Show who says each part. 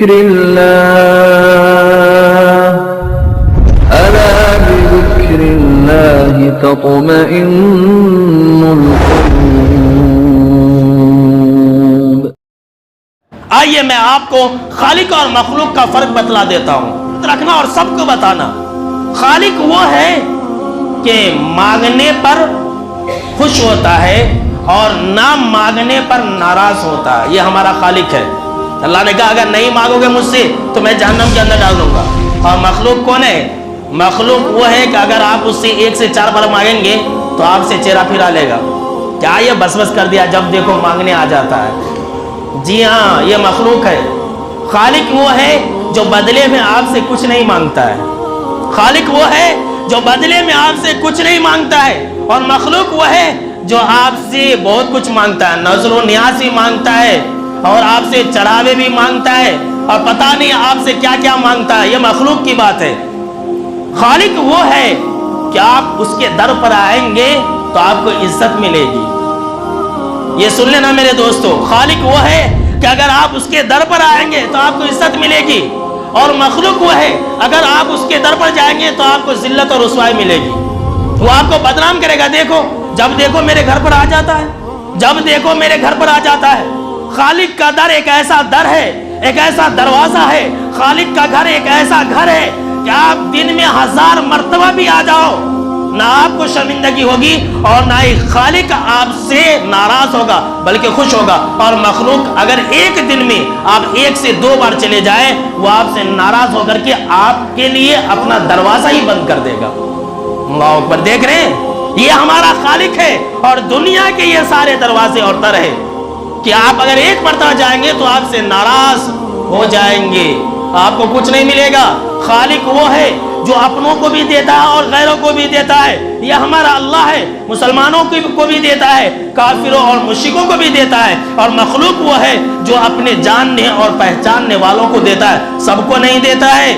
Speaker 1: بذكر الله ألا بذكر الله تطمئن القلوب۔
Speaker 2: آئیے میں آپ کو خالق اور مخلوق کا فرق بتلا دیتا ہوں، رکھنا اور سب کو بتانا۔ خالق وہ ہے کہ مانگنے پر خوش ہوتا ہے اور نہ مانگنے پر ناراض ہوتا ہے، یہ ہمارا خالق ہے۔ اللہ نے کہا اگر نہیں مانگو گے مجھ سے تو میں جہنم کے اندر ڈال دوں گا۔ اور مخلوق کون ہے؟ مخلوق وہ ہے کہ اگر آپ اس سے 1 سے 4 بار مانگیں گے تو آپ سے چہرہ پھرا لے گا۔ کیا یہ بس بس کر دیا، جب دیکھو مانگنے آ جاتا ہے؟ جی ہاں، یہ مخلوق ہے۔ خالق وہ ہے جو بدلے میں آپ سے کچھ نہیں مانگتا ہے۔ خالق وہ ہے جو بدلے میں آپ سے کچھ نہیں مانگتا ہے، اور مخلوق وہ ہے جو آپ سے بہت کچھ مانگتا ہے، نظر و نیاز بھی مانگتا ہے اور آپ سے چڑھاوے بھی مانگتا ہے، اور پتہ نہیں آپ سے کیا کیا مانگتا ہے۔ یہ مخلوق کی بات ہے۔ خالق وہ ہے کہ آپ اس کے در پر آئیں گے تو آپ کو عزت ملے گی۔ یہ سن لینا میرے دوستو، خالق وہ ہے کہ اگر آپ اس کے در پر آئیں گے تو آپ کو عزت ملے گی، اور مخلوق وہ ہے اگر آپ اس کے در پر جائیں گے تو آپ کو ذلت اور رسوائی ملے گی۔ وہ آپ کو بدنام کرے گا۔ دیکھو، جب دیکھو میرے گھر پر آ جاتا ہے، جب دیکھو میرے گھر پر آ جاتا ہے۔ خالق کا در ایک ایسا در ہے، ایک ایسا دروازہ ہے، خالق کا گھر ایک ایسا گھر ہے کہ آپ دن میں 1000 مرتبہ بھی آ جاؤ، نہ آپ کو شرمندگی ہوگی اور نہ ہی خالق آپ سے ناراض ہوگا بلکہ خوش ہوگا۔ اور مخلوق اگر ایک دن میں آپ 1 سے 2 بار چلے جائیں، وہ آپ سے ناراض ہو کر کے آپ کے لیے اپنا دروازہ ہی بند کر دے گا۔ اللہ اکبر، دیکھ رہے ہیں؟ یہ ہمارا خالق ہے، اور دنیا کے یہ سارے دروازے اور در ہے کہ آپ اگر 1 مرتبہ جائیں گے تو آپ سے ناراض ہو جائیں گے، آپ کو کچھ نہیں ملے گا۔ خالق وہ ہے جو اپنوں کو بھی دیتا ہے اور غیروں کو بھی دیتا ہے، یہ ہمارا اللہ ہے۔ مسلمانوں کو بھی دیتا ہے، کافروں اور مشرکوں کو بھی دیتا ہے، اور مخلوق وہ ہے جو اپنے جاننے اور پہچاننے والوں کو دیتا ہے، سب کو نہیں دیتا ہے۔